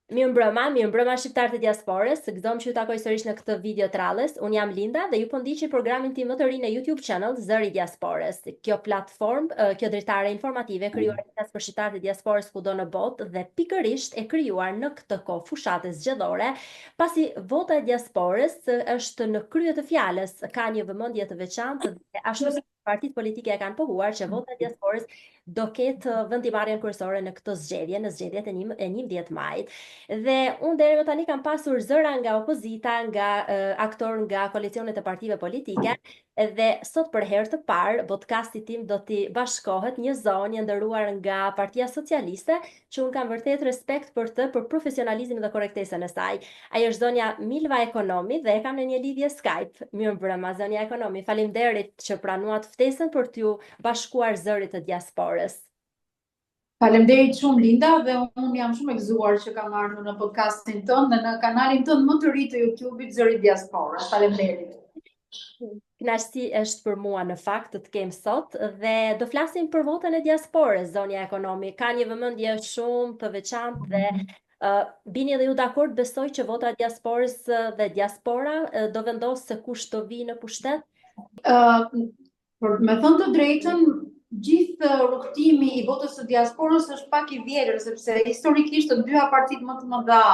Mirëmbrëma shqiptarët e diasporës, gëzom që ju takoj sërish në këtë video trallës. Unë jam Linda dhe ju po ndiqni programin tim më të ri në YouTube channel Zëri i Diasporës. Kjo platformë, kjo dritare informative krijuar për shqiptarët e diasporës kudo në botë dhe pikërisht e krijuar në këtë kohë fushate zgjedhore, pasi vota e diasporës është në krye të fjalës, ka një vëmendje të veçantë dhe ashtu si partitë politike e kanë pohuar që vota e diasporës do ketë vendimarrjen kryesore në këtë zgjedhje, në zgjedhjet e 11 majit. Dhe unë deri më tani kam pasur zëra nga opozita, nga aktor nga koalicionet e partive politike, dhe sot për herë të parë podcasti tim do t'i bashkohet një zonjë nderuar nga Partia Socialiste, që unë kam vërtet respekt për të, për profesionalizmin dhe korrektesën e saj. Ajo është zonja Milva Ekonomi dhe e kam në një lidhje Skype. Mirëmbrëma zonja Ekonomi, faleminderit që pranuat ftesën për t'ju bashkuar zërit të diasporës. Faleminderit shumë Linda dhe unë jam shumë e gëzuar që kam ardhur në podcastin tënd dhe në kanalin tënd më të ri të YouTube-it Zëri i Diasporës. Faleminderit. Kënaqësi është për mua në fakt të kem sot dhe do flasim për votën e diasporës, zonja Ekonomi. Ka një vëmendje shumë të veçantë dhe bini dhe ju dakord, besoj që vota e diasporës dhe diaspora do vendos se kush do vi në pushtet? Për me thënë të drejtën, gjithë rrugtimi i votës së diasporës është pak i vjetër, sepse historikisht të dyja partitë më të mëdha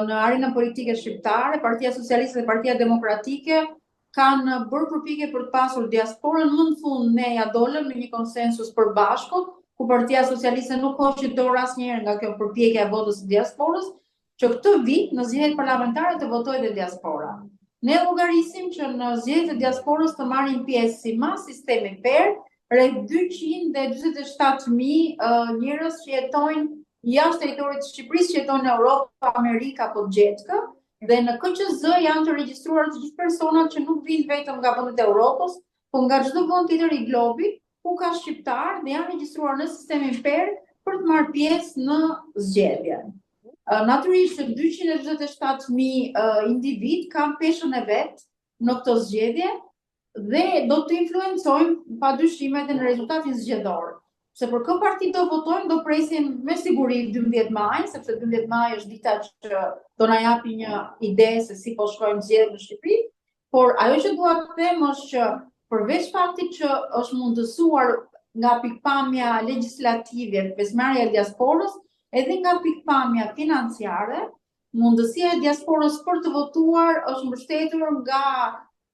në arenën politike shqiptare, Partia Socialiste dhe Partia Demokratike, kanë bërë përpjekje për të pasur diasporën. Më në fund ne ja dolëm në një konsensus përbashkët, ku Partia Socialiste nuk hoqi dorë asnjëherë nga kjo përpjekje e votës së diasporës, që këtë vit në zgjedhjet parlamentare të votojë dhe diaspora. Ne llogarisim që në zgjedhjet e diasporës të marrin pjesë si mas sistemi PER rreth 247.000 njerëz që jetojnë jashtë territorit të Shqipërisë, që jetojnë në Europë, Amerikë apo Gjetkë, dhe në KQZ janë të regjistruar të gjithë personat që nuk vinë vetëm nga vendet e Europës, por nga çdo vend tjetër i globit ku ka shqiptar dhe janë regjistruar në sistemin PER për të marrë pjesë në zgjedhje. Natyrisht 247.000 individ kanë peshën e vet në këtë zgjedhje dhe do të influencojnë padyshim edhe në rezultatin zgjedhor. Se për kë parti do votojnë, do presim me siguri 12 maj, sepse 12 maj është dita që do na japi një ide se si po shkojmë zgjedhjet në Shqipëri, por ajo që dua të them është që përveç faktit që është mundësuar nga pikpamja legjislative pjesëmarrja e diasporës, edhe nga pikpamja financiare, mundësia e diasporës për të votuar është mbështetur nga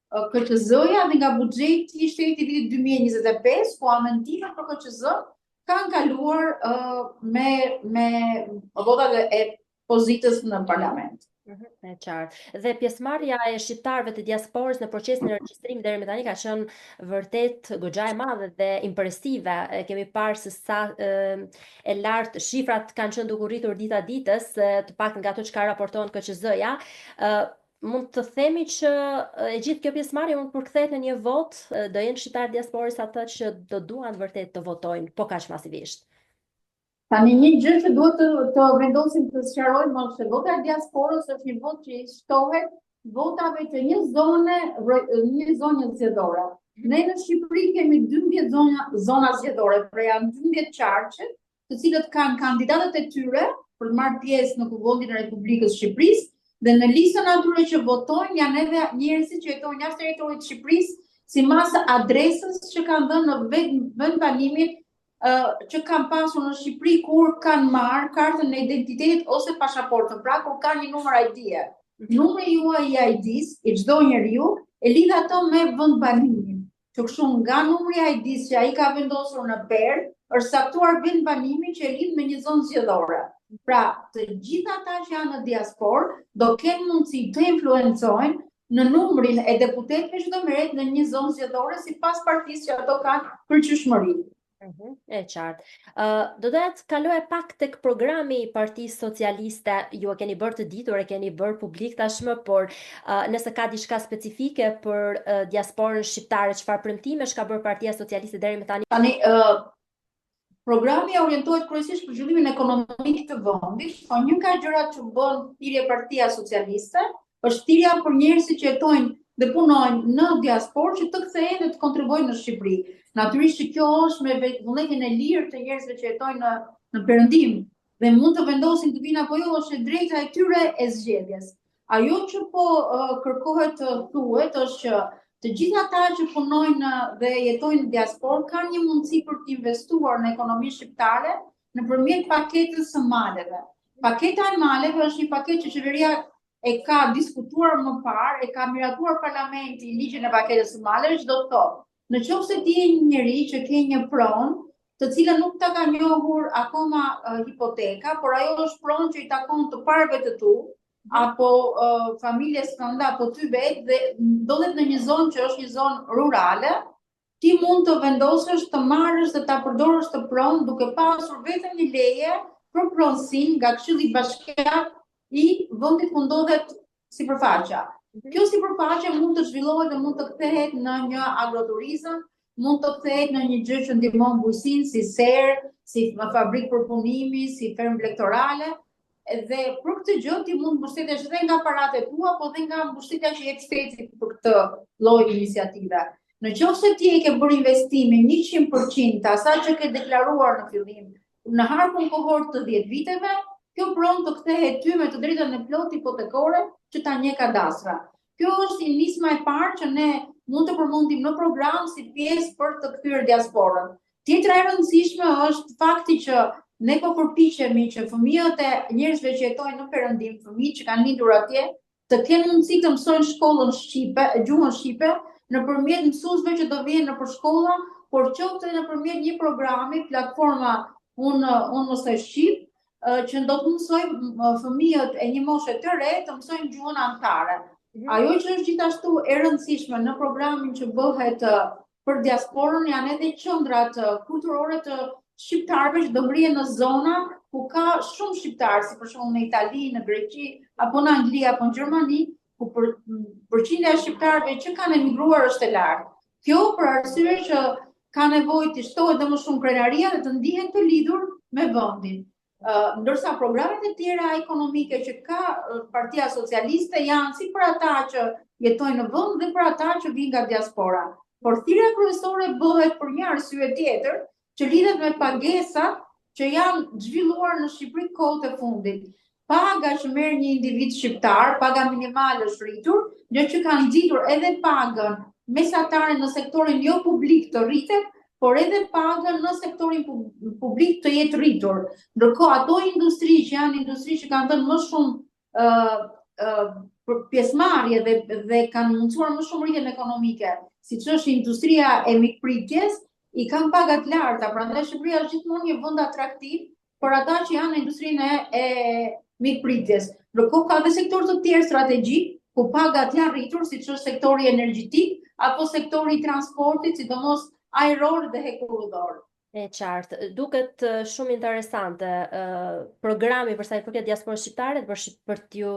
KQZ-ja dhe nga buxheti i shtetit i vitit 2025, ku amentimet për KQZ kanë kaluar me votat e pozitës në parlament. E qartë. Dhe pjesëmarrja e shqiptarëve të diasporës në procesin e regjistrimit deri më tani ka qenë vërtet goxha e madhe dhe impresive. Kemi parë se sa e lartë shifrat kanë qenë duke rritur dita ditës, të paktën nga ato çka raporton KQZ-ja. Mund të themi që e gjithë kjo pjesëmarrje mund të përkthehet në një votë, do jenë shqiptarë diasporës ata që do duan vërtet të votojnë, po kaq masivisht. Tani një gjë që duhet të vendosim të sqarojmë është se vota e diasporës është një votë që i shtohet votave të një zonë zgjedhore. Ne në Shqipëri kemi 12 zona zgjedhore, pra janë 12 qarqe, të cilët kanë kandidatët e tyre për të marrë pjesë në kuvendin e Republikës së Shqipërisë. Dhe në listën atyre që votojnë janë edhe njerëzit që jetojnë jashtë territorit të Shqipërisë, sipas adresës që kanë dhënë në vend banimin që kanë pasur në Shqipëri kur kanë marrë kartën e identitetit ose pasaportën, pra kur kanë një numër ID-je. Numri juaj i ID-s i çdo njeriu e lidh ato me vend banimin. Që kështu nga numri i ID-s që ai ka vendosur në PER, është saktuar vend banimin që e lidh me një zonë zgjedhore. Pra, të gjitha ata që janë në diasporë do kenë mundësi të influencojnë në numrin e deputetëve që do merret në një zonë zgjedhore sipas partisë që ato kanë përqyeshmëri. E qartë. Do doja të kaloja pak tek programi i Partisë Socialiste. Ju e keni bërë të ditur, e keni bërë publik tashmë, por nëse ka diçka specifike për diasporën shqiptare, çfarë premtimesh ka bërë Partia Socialiste deri më tani? Tani programi orientohet kryesisht për zhvillimin ekonomik të vendit, po një nga gjërat që bën thirrje Partia Socialiste është thirrja për njerëzit që jetojnë dhe punojnë në diasporë që të kthehen dhe të kontribuojnë në Shqipëri. Natyrisht që kjo është me vullnetin e lirë të njerëzve që jetojnë në perëndim dhe mund të vendosin të vinë apo jo, është e drejta e tyre e zgjedhjes. Ajo që po kërkohet të thuhet është që të gjithë ata që punojnë dhe jetojnë në diasporë kanë një mundësi për të investuar në ekonominë shqiptare nëpërmjet paketës së maleve. Paketa e maleve është një paketë që qeveria e ka diskutuar më parë, e ka miratuar parlamenti ligjin e paketës së maleve, që do të thotë, nëse ti je një njeri që ke një pronë, të cilën nuk ta ka njohur akoma hipoteka, por ajo është pronë që i takon të parëve të tu, apo familjes tënde, apo ty vetë, dhe ndodhet në një zonë që është një zonë rurale, ti mund të vendosësh të marrësh dhe ta përdorësh të pronë duke pasur vetëm një leje për pronësinë nga Këshilli Bashkiak i vendit ku ndodhet sipërfaqja. Kjo sipërfaqe mund të zhvillohet dhe mund të kthehet në një agroturizëm, mund të kthehet në një gjë që ndihmon bujqësinë, si serë, si fabrikë përpunimi, si fermë lektorale. Dhe për këtë gjë ti mund mbështetesh dhe nga paratë tua, po dhe nga mbështetja që jep shteti për këtë lloj iniciative. Nëse ti e ke bërë investimin 100% të asaj që ke deklaruar në fillim, në harkun kohor të 10 viteve, kjo pronë të kthehet ty me të drejtën e plotë hipotekore që ta njeh kadastra. Kjo është nisma e parë që ne mund të përmendim në program si pjesë për të kthyer diasporën. Tjetra e rëndësishme është fakti që ne po përpiqemi që fëmijët e njerëzve që jetojnë në Perëndim, fëmijë që kanë lindur atje, të kenë mundësi të mësojnë shkollën shqipe, gjuhën shqipe, nëpërmjet mësuesve që do vinë nëpër shkolla, por qoftë nëpërmjet një programi, platforma Unë mësoj shqip, që do të mësoj fëmijët e një moshe të re të mësojnë gjuhën anëtare. Ajo që është gjithashtu e rëndësishme në programin që bëhet për diasporën janë edhe qendrat kulturore të shqiptarëve që do ngrihen në zona ku ka shumë shqiptarë, si për shembull në Itali, në Greqi, apo në Angli, apo në Gjermani, ku përqindja e shqiptarëve që kanë emigruar është e lartë. Kjo për arsye që ka nevojë të shtohet dhe më shumë krenaria dhe të ndihen të lidhur me vendin. Ndërsa programet e tjera ekonomike që ka Partia Socialiste janë si për ata që jetojnë në vend dhe për ata që vinë nga diaspora. Por thirrja kryesore bëhet për një arsye tjetër, që lidhet me pagesat që janë zhvilluar në Shqipëri kohët e fundit. Paga që merr një individ shqiptar, paga minimale është rritur, gjë që ka nxitur edhe pagën mesatare në sektorin jo publik të rritet, por edhe pagën në sektorin publik të jetë rritur. Ndërkohë ato industri që janë industri që kanë dhënë më shumë pjesëmarrje dhe kanë mundsuar më shumë rritjen ekonomike, siç është industria e mikpritjes, i kanë pagat larta, prandaj Shqipëria është gjithmonë një vend atraktiv për ata që janë në industrinë e mikpritjes. Ndërkohë ka dhe sektor të tjerë strategjik ku pagat janë rritur, siç është sektori energjetik apo sektori i transportit, sidomos ajror dhe hekurudhor. E qartë, duket shumë interesante programi për sa i përket diasporës shqiptare për t'ju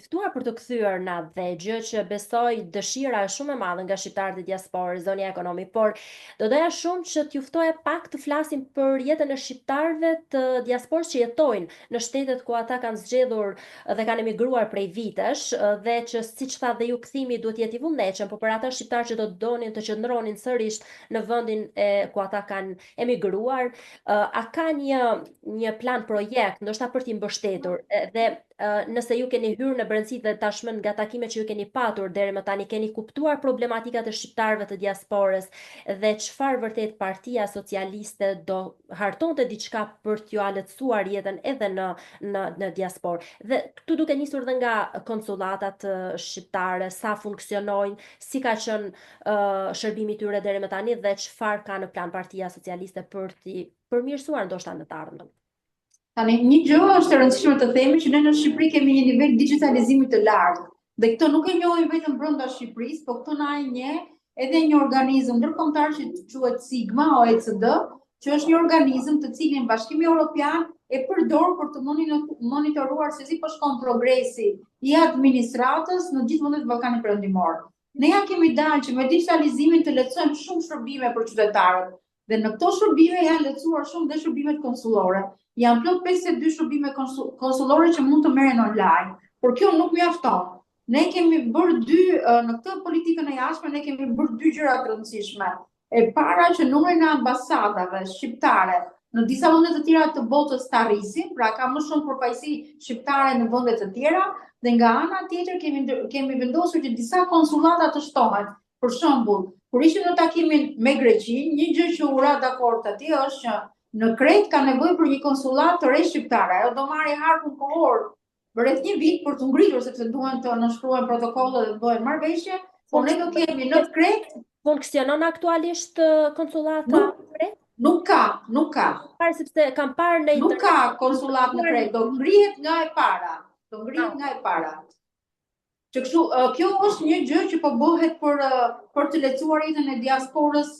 ftuar për të kthyer në atë dhe gjë që besoj dëshira është shumë e madhe nga shqiptarët e diasporës, zonja ekonomike, por do doja shumë që t'ju ftoja pak të flasim për jetën e shqiptarëve të diasporës që jetojnë në shtetet ku ata kanë zgjedhur dhe kanë emigruar prej vitesh dhe që siç tha dhe ju kthimi duhet jetë i vullnetshëm, por për ata shqiptarë që do të donin të qëndronin sërish në vendin ku ata kanë emigruar, a ka një plan projekt, ndoshta për t'i mbështetur, dhe nëse ju keni hyrë në brendësi dhe tashmë nga takimet që ju keni patur deri më tani, keni kuptuar problematikat e shqiptarëve të diasporës dhe çfarë vërtet Partia Socialiste do hartonte diçka për t'ju lehtësuar jetën edhe në diasporë. Dhe këtu duke nisur dhe nga konsulatat shqiptare, sa funksionojnë, si ka qenë shërbimi i tyre deri më tani dhe çfarë ka në plan Partia Socialiste për t'i përmirësuar ndoshta në të ardhmen. Tani, një gjë është e rëndësishme të themi që ne në Shqipëri kemi një nivel digitalizimi të lartë. Dhe këtë nuk e njohim vetëm brenda Shqipërisë, por këtë na e njeh edhe një organizëm ndërkombëtar që quhet Sigma OECD, që është një organizëm të cilin Bashkimi Evropian e përdor për të monitoruar se si po shkon progresi i administratës në gjithë vendet e Ballkanit Perëndimor. Ne ja kemi dalë që me digitalizimin të lehtësojmë shumë shërbime për qytetarët. Dhe në këto shërbime janë lehtësuar shumë dhe shërbimet konsullore. Janë plot 52 shërbime konsullore që mund të merren online, por kjo nuk mjafton. Ne kemi bërë në këtë politikën e jashtme, ne kemi bërë 2 gjëra të rëndësishme. E para që numrin e ambasadave shqiptare në disa vende të tjera të botës të arrisin, pra ka më shumë përfaqësi shqiptare në vende të tjera, dhe nga ana tjetër kemi vendosur që disa konsullata të shtohen. Për shembull, kur ishim në takimin me Greqinë, një gjë që u ra dakord atje është që në Kret ka nevojë për një konsullat të re shqiptare. Ajo do marrë harkun kohor rreth një vit për të ngritur, sepse duhen të nënshkruhen protokolle dhe të bëhen marrëveshje, por ne do kemi në Kret. Funksionon aktualisht konsullata në Kret? Nuk ka. Sepse kam parë në Nuk ka konsullat në Kret, do ngrihet nga e para. Që kështu, kjo është një gjë që po bëhet për të lecuar jetën e diasporës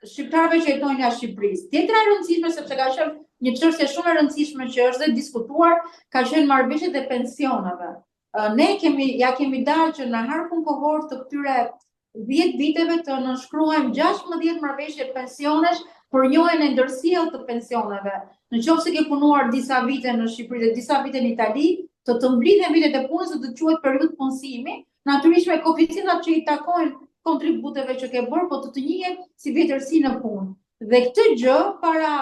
shqiptarëve që jetojnë jashtë Shqipërisë. Tjetra e rëndësishme, sepse ka qenë një çështje shumë e rëndësishme që është dhe diskutuar, ka qenë marrëveshjet e pensioneve. Ne kemi dalë që në harkun kohor të këtyre 10 viteve të nënshkruajmë 16 marrëveshje pensionesh për njëjën e ndërsjellë të pensioneve. Nëse ke punuar disa vite në Shqipëri dhe disa vite në Itali, të mblidhen vitet e punës dhe të quhet periudhë punësimi, natyrisht me koeficientat që i takojnë kontributeve që ke bërë, po të njihet si vjetërsi në punë. Dhe këtë gjë para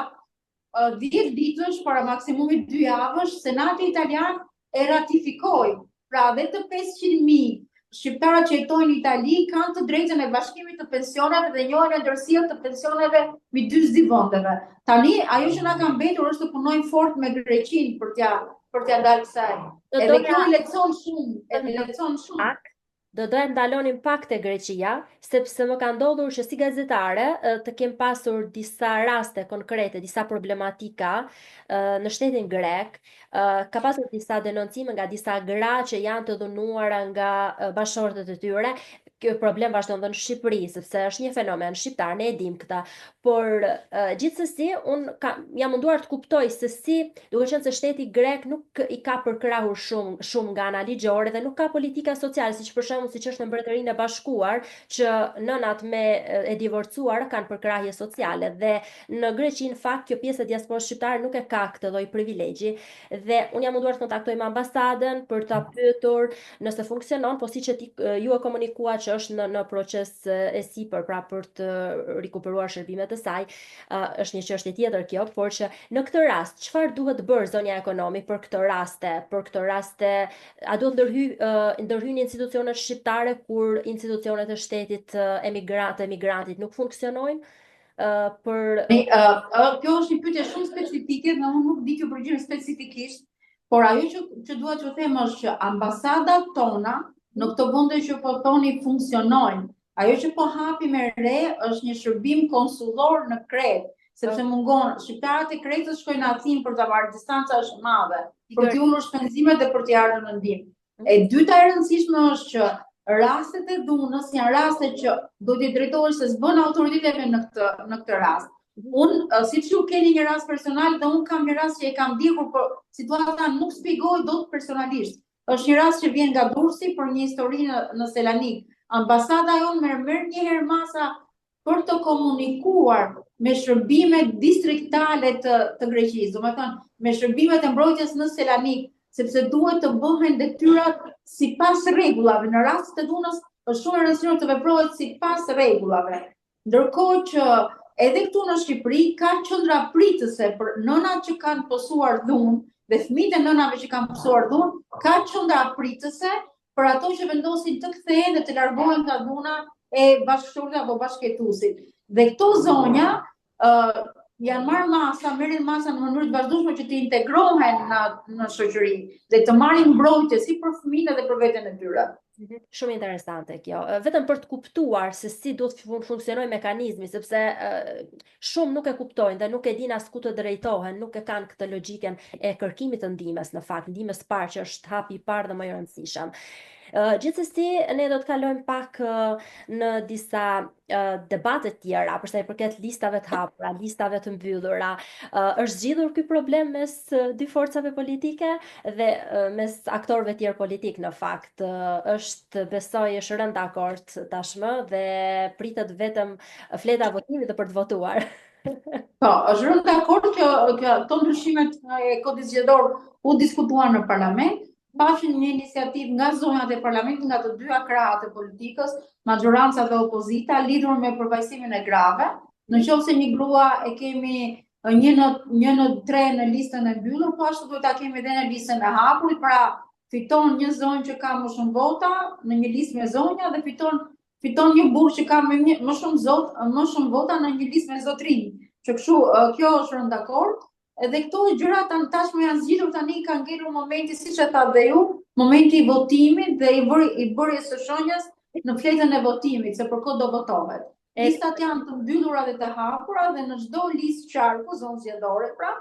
10 ditësh, para maksimumit 2 javësh, Senati italian e ratifikoi. Pra dhe të 500.000 shqiptarët që jetojnë në Itali kanë të drejtën e bashkimit të pensioneve dhe njëjën e ndërsjellë të pensioneve midis dy vendeve. Tani ajo që na ka mbetur është të punojmë fort me Greqinë për t'ia dalë kësaj. Edhe kjo i lehtëson shumë. Do doja ndalonim pak te Greqia, sepse më ka ndodhur që si gazetare të kem pasur disa raste konkrete, disa problematika në shtetin grek. Ka pasur disa denoncime nga disa gra që janë të dhunuara nga bashkëshortët e tyre. Kjo problem vazhdon dhe në Shqipëri, sepse është një fenomen shqiptar, ne e dim këta, por gjithsesi unë jam munduar të kuptoj se si, duke qenë se shteti grek nuk i ka përkrahur shumë nga ana ligjore dhe nuk ka politika sociale, siç për shembull siç është në Mbretërinë e Bashkuar, që nënat e divorcuar kanë përkrahje sociale, dhe në Greqi në fakt kjo pjesë e diasporës shqiptare nuk e ka këtë lloj privilegji, dhe unë jam munduar të kontaktoj me ambasadën për ta pyetur nëse funksionon, po siç ju e komunikua që është në proces e sipër, pra për të rikuperuar shërbimet e saj, është një çështje tjetër kjo, por që në këtë rast çfarë duhet bërë zonja ekonomi për këtë raste, a duhet ndërhyjnë institucionet shqiptare kur institucionet e shtetit emigrantit nuk funksionojnë? Kjo është një pyetje shumë specifike, dhe unë nuk di kjo përgjigje specifikisht, por ajo që dua të them është që ambasadat tona në këto vende që po thoni funksionojnë. Ajo që po hapi me re është një shërbim konsullor në Kret, sepse mungon shqiptarët e Kretës shkojnë në Athinë për ta marrë, distanca është e madhe, për t'i ulur shpenzimet dhe për t'i ardhur në ndihmë. E dyta e rëndësishme është që rastet e dhunës janë raste që do t'i drejtohesh se s'bën autoriteteve në këtë rast. Unë, siç ju keni një rast personal, dhe unë kam një rast që e kam ndjekur, por situata nuk shpjegoj dot personalisht. Është një rast që vjen nga Durrësi për një histori në Selanik. Ambasada jonë merr një herë masa për të komunikuar me shërbimet distriktale të Greqisë, domethënë me shërbimet e mbrojtjes në Selanik, sepse duhet të bëhen detyrat sipas rregullave. Në rastet e dhunës është shumë e rëndësishme të veprohet sipas rregullave. Ndërkohë që edhe këtu në Shqipëri ka qendra pritëse për nënat që kanë posuar dhunë dhe fëmijët e nënave që kanë posuar dhunë, ka qendra pritëse për ato që vendosin të kthehen dhe të largohen nga dhuna e bashkëshortit apo bashkëjetuesit. Dhe këto zonja janë merrin masa në mënyrë të vazhdueshme që të integrohen në shoqëri dhe të marrin mbrojtje si për fëmijët edhe për veten e tyre. Shumë interesante kjo. Vetëm për të kuptuar se si duhet të funksionojë mekanizmi, sepse shumë nuk e kuptojnë dhe nuk e din as ku të drejtohen, nuk e kanë këtë logjikën e kërkimit të ndihmës, në fakt, ndihmës parë që është hapi i parë dhe më i rëndësishëm. Gjithsesi, ne do të kalojmë pak në disa debate tjera, për sa i përket listave të hapura, listave të mbyllura. Është zgjidhur ky problem mes dy forcave politike dhe mes aktorëve tjerë politik, në fakt. Është rënë dakord tashmë dhe pritet vetëm fleta votimit dhe për të votuar. Po, është rënë dakord që këto ndryshimet e kodit zgjedhor u diskutuan në parlament. Pafshin një iniciativë nga zonjat e parlamentit, nga të dyja krahat e politikës, maxhoranca dhe opozita, lidhur me përfaqësimin e grave. Nëse një grua e kemi një në 3 në listën e mbyllur, po ashtu duhet ta kemi edhe në listën e hapur, pra fiton një zonjë që ka më shumë vota në një listë me zonja dhe fiton një burr që ka më shumë vota në një listë me zotrinj. Që kështu kjo është rënë dakord. Edhe këto gjëra tashmë janë zgjidhur tani, ka ngelur momenti, siç e tha dhe ju, momenti i votimit dhe i bërjes së shenjës në fletën e votimit, se për kë do votohet. Listat janë të mbyllura dhe të hapura dhe në çdo listë qarku, zonë zgjedhore, pra,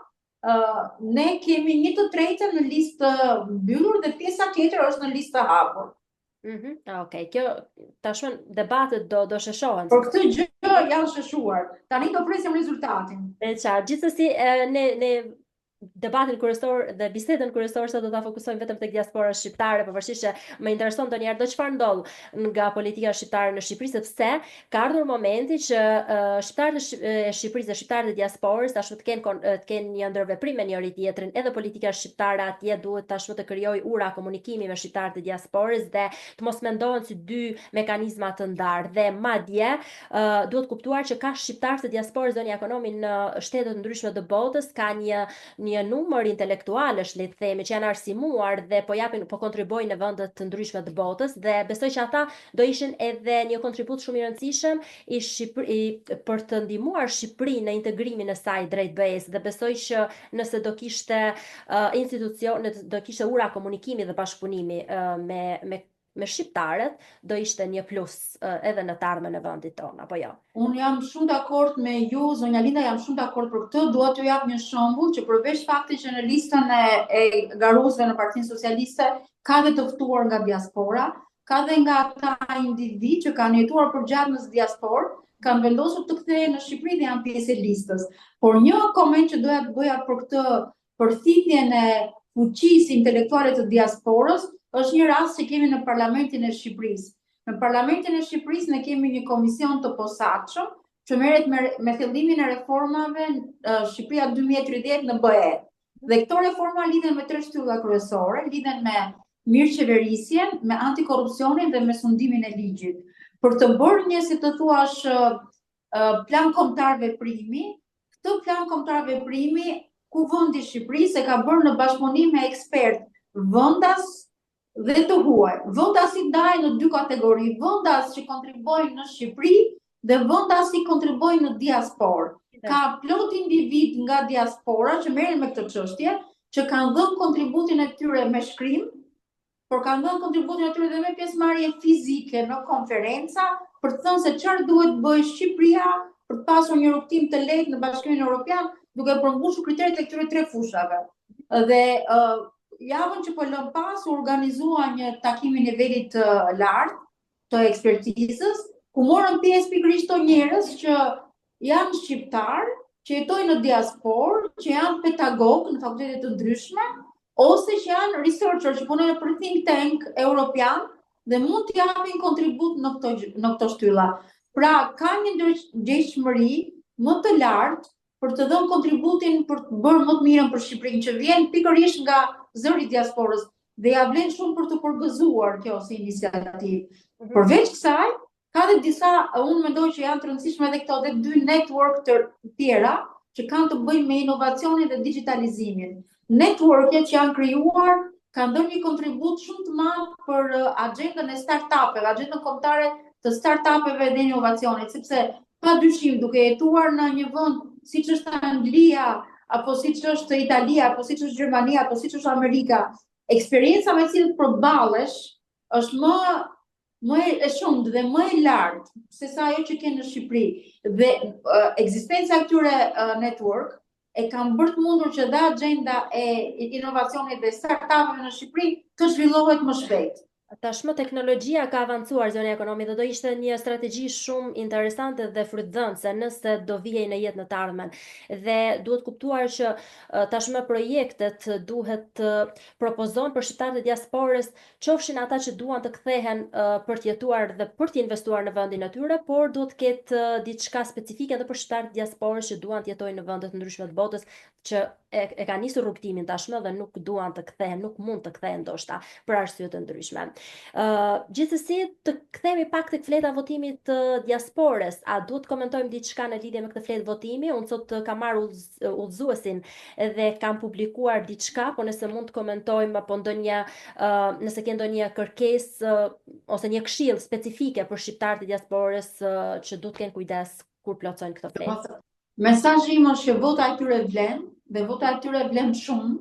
ne kemi 1/3 në listë mbyllur dhe pjesa tjetër është në listë të hapur. Okej, kjo tashmë debatet do sheshohen. Por këtë gjë janë sheshuar. Tani do presim rezultatin. E qartë, gjithsesi ne debatin kryesor dhe bisedën kryesore sot do ta fokusojmë vetëm tek diaspora shqiptare, pavarësisht që më intereson ndonjëherë do çfarë ndodh nga politika shqiptare në Shqipëri, sepse ka ardhur momenti që shqiptarët e Shqipërisë dhe shqiptarët e diasporës tashmë të kenë një ndërveprim me njëri tjetrin, edhe politika shqiptare atje duhet tashmë të krijojë ura komunikimi me shqiptarët e diasporës dhe të mos mendohen si dy mekanizma të ndarë, dhe madje duhet kuptuar që ka shqiptarë të diasporës zoni ekonomi në shtete të ndryshme të botës, ka një numër intelektualësh, le të themi, që janë arsimuar dhe po kontribuojnë në vende të ndryshme të botës, dhe besoj që ata do ishin edhe një kontribut shumë i rëndësishëm për të ndihmuar Shqipërinë në integrimin e saj drejt BE-s, dhe besoj që nëse do kishte do kishte ura komunikimi dhe bashkëpunimi me shqiptarët, do ishte një plus edhe në të ardhmen e vendit tonë, apo jo? Unë jam shumë dakord me ju, zonja Linda, jam shumë dakord për këtë. Dua t'ju jap një shembull që përveç faktit që në listën e garuesve në Partinë Socialiste ka dhe të ftuar nga diaspora, ka dhe nga ata individ që kanë jetuar përgjatë në diasporë, kanë vendosur të kthehen në Shqipëri dhe janë pjesë e listës. Por një koment që doja të bëja për këtë përthitjen e fuqisë intelektuale të diasporës është një rast që kemi në Parlamentin e Shqipërisë. Në Parlamentin e Shqipërisë ne kemi një komision të posaçëm që merret me fillimin e reformave Shqipëria 2030 në BE. Dhe këto reforma lidhen me 3 shtylla kryesore, lidhen me mirëqeverisjen, me antikorrupsionin dhe me sundimin e ligjit. Për të bërë një, si të thuash, plan kombëtar veprimi, këtë plan kombëtar veprimi Kuvendi i Shqipërisë e ka bërë në bashkëpunim me ekspert vendas dhe të huaj. Vendasi ndahen në 2 kategori, vendas që kontribuojnë në Shqipëri dhe vendasi kontribuojnë në diasporë. Ka plot individ nga diaspora që merren me këtë çështje, që kanë dhënë kontributin e tyre me shkrim, por kanë dhënë kontributin e tyre edhe me pjesëmarrje fizike në konferenca për të thënë se çfarë duhet bëjë Shqipëria për të pasur një rrugtim të lehtë në Bashkimin Evropian, duke përmbushur kriteret e këtyre 3 fushave. Dhe javën që po lëm pas u organizua një takim i nivelit të lartë të ekspertizës, ku morën pjesë pikërisht të njerëz që janë shqiptar, që jetojnë në diasporë, që janë pedagogë në fakultete të ndryshme, ose që janë researcher që punojnë për think tank europian dhe mund të japin kontribut në këto shtylla. Pra, ka një ndërgjegjshmëri më të lartë për të dhënë kontributin për të bërë më të mirën për Shqipërinë, që vjen pikërisht nga zëri i diasporës dhe ja vlen shumë për të përgëzuar kjo si iniciativë. Përveç kësaj, ka dhe disa, unë mendoj që janë të rëndësishme edhe këto dhe 2 network të tjera që kanë të bëjnë me inovacionin dhe digitalizimin. Networket që janë krijuar kanë dhënë një kontribut shumë të madh për agendën e startupeve, agendën kombëtare të startupeve dhe inovacionit, sepse padyshim duke jetuar në një vend siç është Anglia, apo siç është Italia, apo siç është Gjermania, apo siç është Amerika, eksperienca me cilën përballesh është më e shumtë dhe më e lartë se sa ajo që ke në Shqipëri. Dhe ekzistenca e këtyre network e kanë bërë të mundur që dhe agenda e inovacionit dhe startupeve në Shqipëri të zhvillohet më shpejt. Tashmë teknologjia ka avancuar zona ekonomi dhe do ishte një strategji shumë interesante dhe frytëdhënëse nëse do vijej në jetë në të ardhmen. Dhe duhet kuptuar që tashmë projektet duhet të propozojnë për shqiptarët e diasporës, qofshin ata që duan të kthehen për të jetuar dhe për të investuar në vendin e tyre, por duhet të ketë diçka specifike edhe për shqiptarët e diasporës që duan të jetojnë në vende të ndryshme të botës, që e ka nisur rrugtimin tashmë dhe nuk duan të kthehen, nuk mund të kthehen ndoshta për arsye të ndryshme. Gjithsesi të kthehemi pak tek fleta votimit të diasporës. A duhet të komentojmë diçka në lidhje me këtë fletë votimi? Unë sot kam marrë udhëzuesin dhe kam publikuar diçka, po nëse mund të komentojmë apo nëse ke ndonjë kërkesë ose një këshill specifike për shqiptarët e diasporës që duhet të kenë kujdes kur plotësojnë këtë fletë. Mesazhi im është që vota e tyre vlen dhe vota e tyre vlen shumë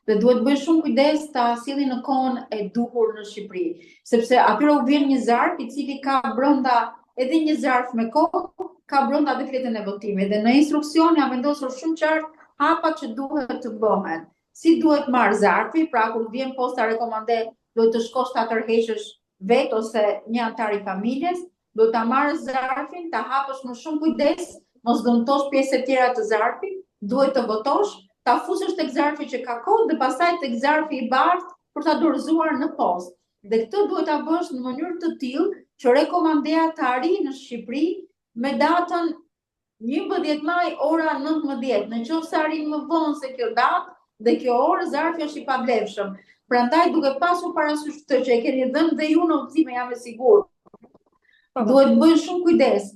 dhe duhet bëj shumë kujdes ta sillin në kohën e duhur në Shqipëri, sepse atyre u vjen një zarf i cili ka brenda edhe një zarf me kohë, ka brenda edhe fletën e votimit dhe në instruksion janë vendosur shumë qartë hapat që duhet të bëhen. Si duhet marr zarfi, pra kur vjen posta rekomande, duhet të shkosh ta tërheqësh vetë ose një antar i familjes, duhet ta marrësh zarfin, ta hapësh me shumë kujdes, mos dëmtosh pjesë të tjera të zarfit, duhet të votosh, ta fusësh tek zarfi që ka kod dhe pastaj tek zarfi i bardhë për ta dorëzuar në postë. Dhe këtë duhet ta bësh në mënyrë të tillë që rekomandea të arrijë në Shqipëri me datën 11 maj ora 19. Nëse arrin më vonë se kjo datë dhe kjo orë, zarfi është i pavlefshëm. Prandaj duke pasur parasysh këtë që e keni dhënë dhe ju në udhëzime, jam e sigurt. Duhet bëjnë shumë kujdes.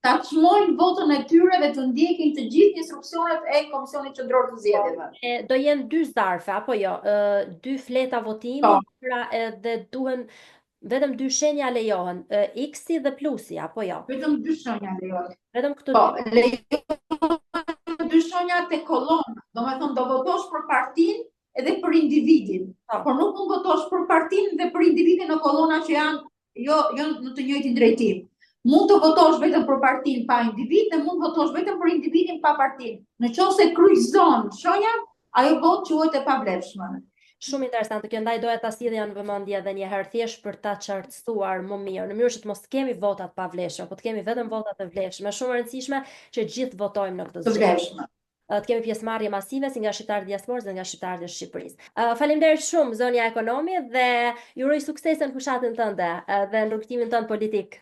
Ta çmojnë votën e tyre dhe të ndjekin të gjithë instruksionet e Komisionit Qendror të Zgjedhjeve. Do jenë 2 zarfe apo jo? 2 fleta votimi, pra edhe duhen vetëm 2 shenja lejohen, X-i dhe plusi apo jo? Vetëm 2 shenja lejohen. Vetëm këto lejohen 2 shenja te kolona. Domethënë do votosh për partinë edhe për individin. Por nuk mund votosh për partinë dhe për individin në kolona që janë jo në të njëjtin drejtim. Mund të votosh vetëm për partinë pa individ dhe mund të votosh vetëm për individin pa partinë. Nëse kryqëzon shenjat, ajo votë quhet e pavlefshme. Shumë interesante kjo, ndaj doja ta sillja në vëmendje edhe një herë thjesht për ta qartësuar më mirë, në mënyrë që të mos kemi votat pavlefshme, po të kemi vetëm votat e vlefshme. Shumë e rëndësishme që gjithë votojmë në këtë zgjedhje. Të kemi pjesëmarrje masive si nga shqiptarët e diasporës dhe nga shqiptarët e Shqipërisë. Faleminderit shumë zonja Ekonomi dhe ju uroj suksese në fushatën tënde dhe në rrugtimin tënd politik.